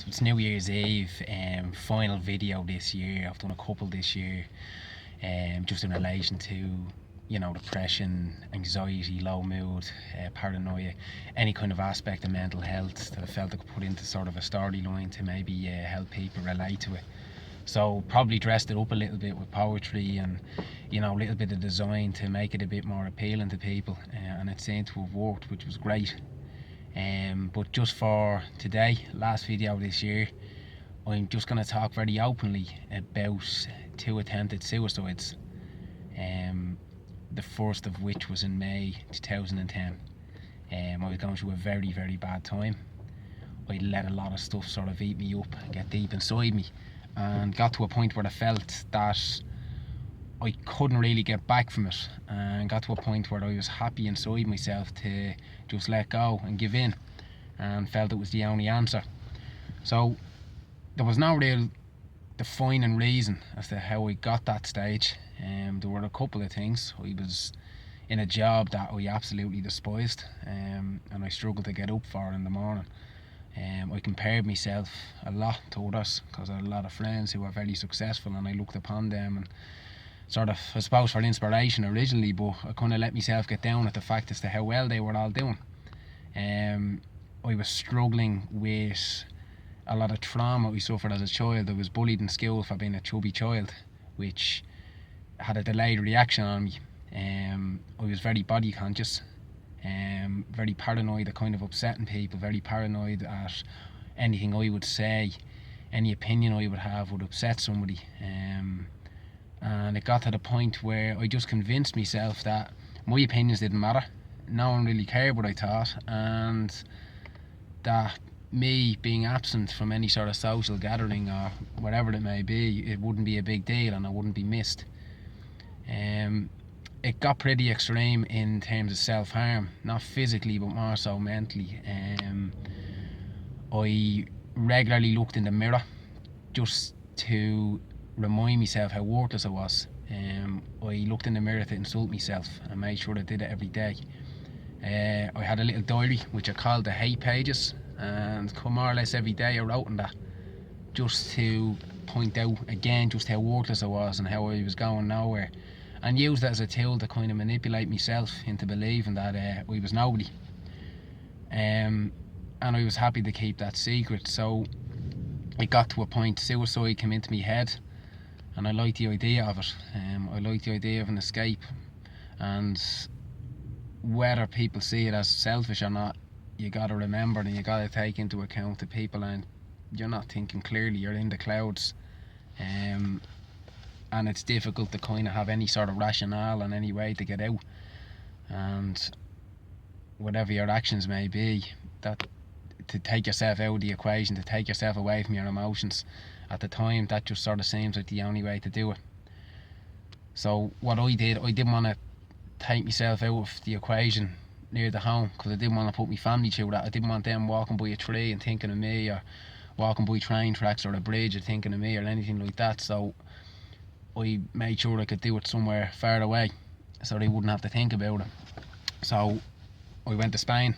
So it's New Year's Eve, final video this year. I've done a couple this year, just in relation to, depression, anxiety, low mood, paranoia, any kind of aspect of mental health that I felt I could put into sort of a storyline to maybe help people relate to it. So probably dressed it up a little bit with poetry and, a little bit of design to make it a bit more appealing to people, and it seemed to have worked, which was great. But just for today, last video this year, I'm just going to talk very openly about 2 attempted suicides, the first of which was in May 2010. I was going through a very, very bad time. I let a lot of stuff sort of eat me up and get deep inside me, and got to a point where I felt that I couldn't really get back from it, and got to a point where I was happy inside myself to just let go and give in, and felt it was the only answer. So there was no real defining reason as to how I got that stage. There were a couple of things. I was in a job that I absolutely despised, and I struggled to get up for in the morning. I compared myself a lot to others because I had a lot of friends who were very successful, and I looked upon them and sort of, I suppose, for inspiration originally, but I kind of let myself get down at the fact as to how well they were all doing. I was struggling with a lot of trauma I suffered as a child. I was bullied in school for being a chubby child, which had a delayed reaction on me. I was very body conscious, very paranoid at kind of upsetting people, very paranoid at anything I would say, any opinion I would have would upset somebody. And it got to the point where I just convinced myself that my opinions didn't matter. No one really cared what I thought, and that me being absent from any sort of social gathering or whatever it may be, it wouldn't be a big deal and I wouldn't be missed. It got pretty extreme in terms of self-harm, not physically but more so mentally. I regularly looked in the mirror just to remind myself how worthless I was. I looked in the mirror to insult myself and made sure I did it every day. I had a little diary which I called the hate pages, and more or less every day I wrote in that, just to point out again just how worthless I was and how I was going nowhere, and used that as a tool to kind of manipulate myself into believing that I was nobody. And I was happy to keep that secret. So it got to a point, suicide came into my head, and I liked the idea of it. I liked the idea of an escape, and whether people see it as selfish or not, you got to remember and you got to take into account that people aren't, you're not thinking clearly, you're in the clouds, and it's difficult to kind of have any sort of rationale and any way to get out, and whatever your actions may be, that to take yourself out of the equation, to take yourself away from your emotions at the time, that just sort of seems like the only way to do it. So what I did, I didn't want to take myself out of the equation near the home, because I didn't want to put my family through that. I didn't want them walking by a tree and thinking of me, or walking by train tracks or a bridge and thinking of me, or anything like that. So I made sure I could do it somewhere far away so they wouldn't have to think about it. So I went to Spain.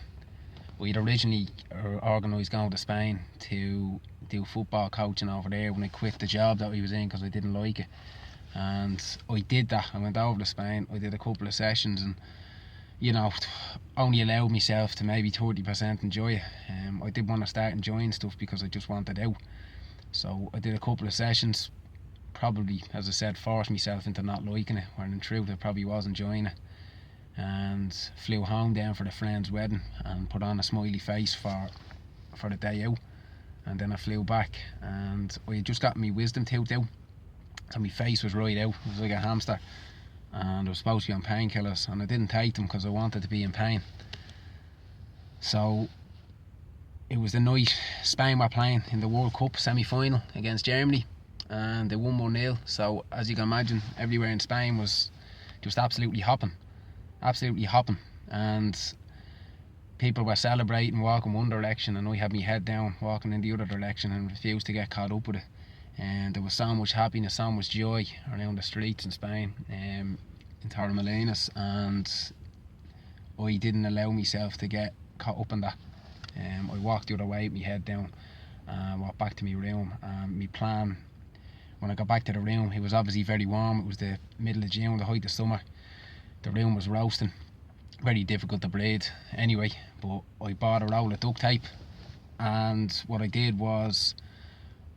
We'd originally organised going to Spain to do football coaching over there when I quit the job that I was in because I didn't like it. And I did that. I went over to Spain, I did a couple of sessions, and only allowed myself to maybe 30% enjoy it. I did want to start enjoying stuff because I just wanted out. So I did a couple of sessions, probably, as I said, forced myself into not liking it, when in truth I probably was enjoying it. And flew home down for the friend's wedding and put on a smiley face for the day out. And then I flew back, and I had just got my wisdom tooth out, so my face was right out. It was like a hamster, and I was supposed to be on painkillers, and I didn't take them because I wanted to be in pain. So it was the night Spain were playing in the World Cup semi-final against Germany, and they won 1-0. So as you can imagine, everywhere in Spain was just absolutely hopping, and people were celebrating, walking one direction, and I had my head down walking in the other direction and refused to get caught up with it. And there was so much happiness, so much joy around the streets in Spain, in Torremolinos, and I didn't allow myself to get caught up in that. I walked the other way with my head down, and walked back to my room. My plan when I got back to the room, it was obviously very warm. It was the middle of June, the height of summer. The room was roasting, very difficult to breathe anyway, but I bought a roll of duct tape, and what I did was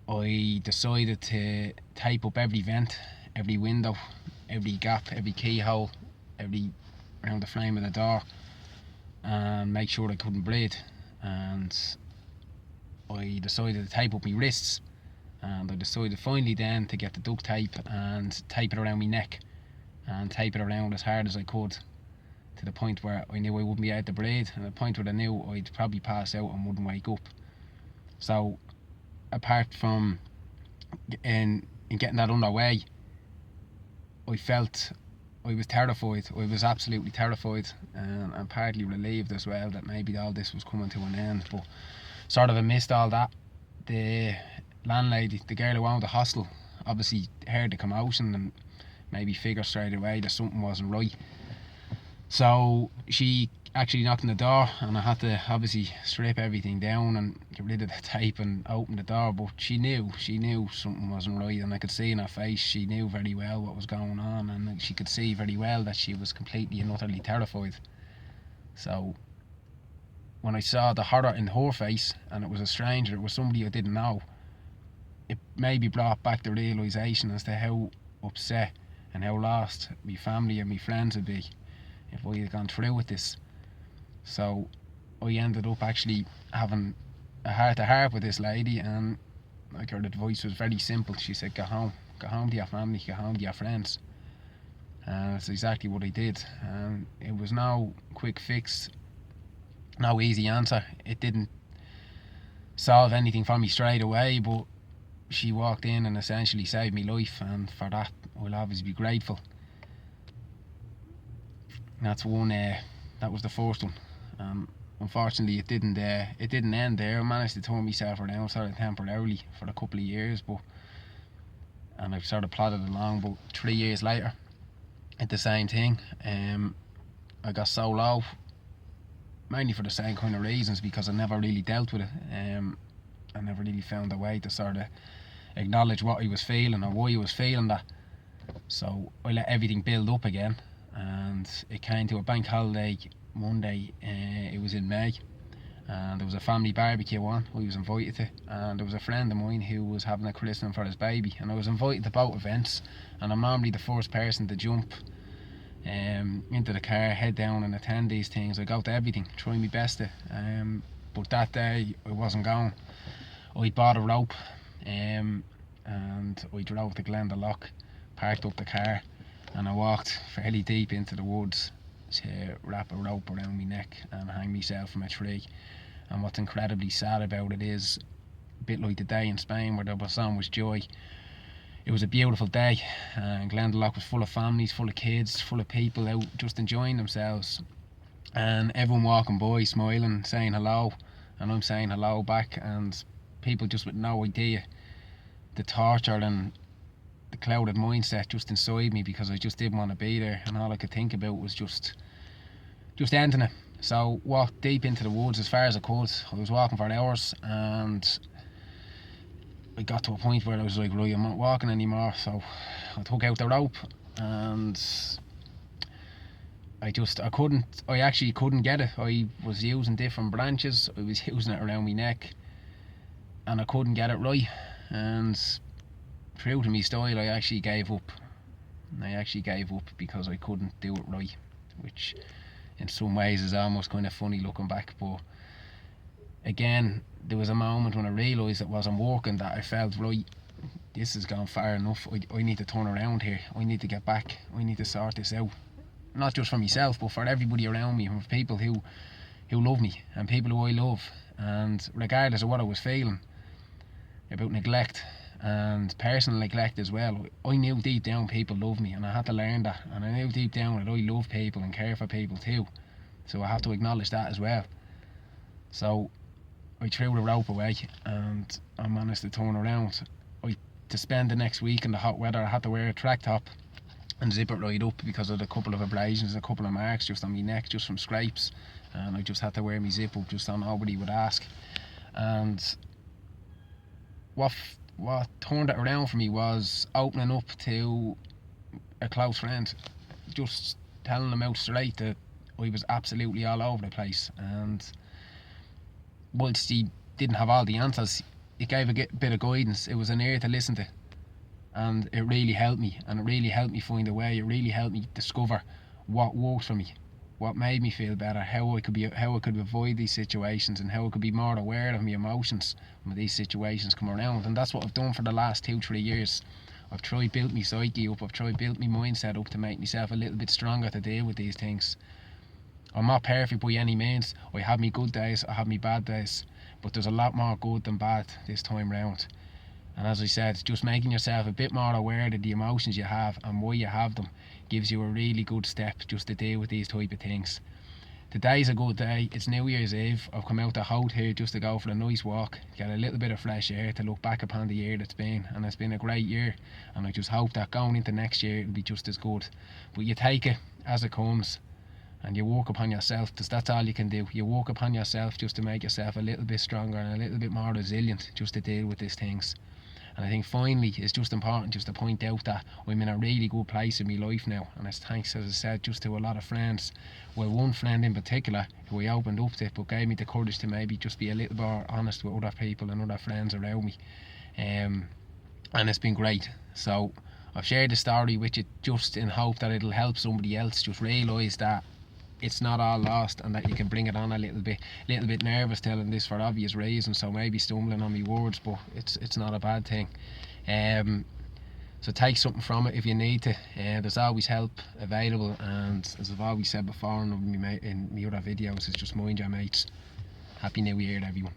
I decided to tape up every vent, every window, every gap, every keyhole, every around the frame of the door, and make sure I couldn't breathe. And I decided to tape up my wrists, and I decided finally then to get the duct tape and tape it around my neck and tape it around as hard as I could, to the point where I knew I wouldn't be able to breathe, and the point where I knew I'd probably pass out and wouldn't wake up. So apart from in getting that underway, I felt I was terrified. I was absolutely terrified, and partly relieved as well that maybe all this was coming to an end. But sort of amidst all that, the landlady, the girl who owned the hostel, obviously heard the commotion and maybe figured straight away that something wasn't right. So she actually knocked on the door, and I had to obviously strip everything down and get rid of the tape and open the door. But she knew something wasn't right, and I could see in her face she knew very well what was going on, and she could see very well that she was completely and utterly terrified. So when I saw the horror in her face, and it was a stranger, it was somebody I didn't know, it maybe brought back the realisation as to how upset and how lost my family and my friends would be if I had gone through with this. So I ended up actually having a heart-to-heart with this lady, and like, her advice was very simple. She said, go home to your family, go home to your friends. And that's exactly what I did. And it was no quick fix, no easy answer. It didn't solve anything for me straight away, but she walked in and essentially saved my life, and for that I'll always be grateful. That's one. That was the first one. Unfortunately, it didn't end there. I managed to turn myself around sort of temporarily for a couple of years, and I've sort of plodded along. But 3 years later, it's the same thing. I got so low, mainly for the same kind of reasons, because I never really dealt with it. I never really found a way to sort of acknowledge what I was feeling or why I was feeling that. So I let everything build up again, and it came to a bank holiday Monday. It was in May, and there was a family barbecue on. I was invited to, and there was a friend of mine who was having a christening for his baby, and I was invited to both events. And I'm normally the first person to jump into the car, head down and attend these things. I go to everything, try my best to. But that day I wasn't going. I bought a rope, and I drove to Glendalough, parked up the car, and I walked fairly deep into the woods to wrap a rope around my neck and hang myself from a tree. And what's incredibly sad about it is, a bit like the day in Spain where there was so much joy, it was a beautiful day, and Glendalough was full of families, full of kids, full of people out just enjoying themselves, and everyone walking by smiling, saying hello, and I'm saying hello back, and people just with no idea the torture and the clouded mindset just inside me, because I just didn't want to be there, and all I could think about was just ending it. So walked deep into the woods as far as I could. I was walking for hours, and I got to a point where I was like, right, I'm not walking anymore. So I took out the rope, and I actually couldn't get it. I was using different branches, I was using it around my neck, and I couldn't get it right. And true to me style, I actually gave up. Because I couldn't do it right, which in some ways is almost kind of funny looking back. But again, there was a moment when I realised it wasn't working, that I felt, right, this has gone far enough. I need to turn around here. I need to get back. I need to sort this out. Not just for myself, but for everybody around me, and for people who love me and people who I love. And regardless of what I was feeling about neglect, and personal neglect as well, I knew deep down people love me, and I had to learn that. And I knew deep down that I love people and care for people too, so I have to acknowledge that as well. So I threw the rope away, and I managed to turn around. To spend the next week in the hot weather, I had to wear a track top and zip it right up because of a couple of abrasions, a couple of marks just on my neck, just from scrapes, and I just had to wear my zip up just so nobody would ask. And what turned it around for me was opening up to a close friend, just telling him out straight that I was absolutely all over the place, and whilst he didn't have all the answers, it gave a bit of guidance. It was an ear to listen to, and it really helped me, and it really helped me find a way. It really helped me discover what worked for me, what made me feel better, how I could avoid these situations, and how I could be more aware of my emotions when these situations come around. And that's what I've done for the last 2-3 years. I've tried build my psyche up, I've tried build my mindset up to make myself a little bit stronger to deal with these things. I'm not perfect by any means. I have me good days, I have me bad days, but there's a lot more good than bad this time round. And as I said, just making yourself a bit more aware of the emotions you have and why you have them gives you a really good step just to deal with these type of things. Today's a good day. It's New Year's Eve. I've come out to Hout here just to go for a nice walk, get a little bit of fresh air, to look back upon the year that's been. And it's been a great year, and I just hope that going into next year it'll be just as good. But you take it as it comes, and you work upon yourself, because that's all you can do. You work upon yourself just to make yourself a little bit stronger and a little bit more resilient just to deal with these things. And I think finally it's just important just to point out that I'm in a really good place in my life now, and it's thanks, as I said, just to a lot of friends. Well, one friend in particular who I opened up to, but gave me the courage to maybe just be a little more honest with other people and other friends around me. And it's been great. So I've shared the story with you just in hope that it'll help somebody else just realise that it's not all lost, and that you can bring it on a little bit nervous telling this for obvious reasons, so maybe stumbling on my words, but it's not a bad thing. So take something from it if you need to. There's always help available, and as I've always said before in my other videos, it's just mind your mates. Happy New Year to everyone.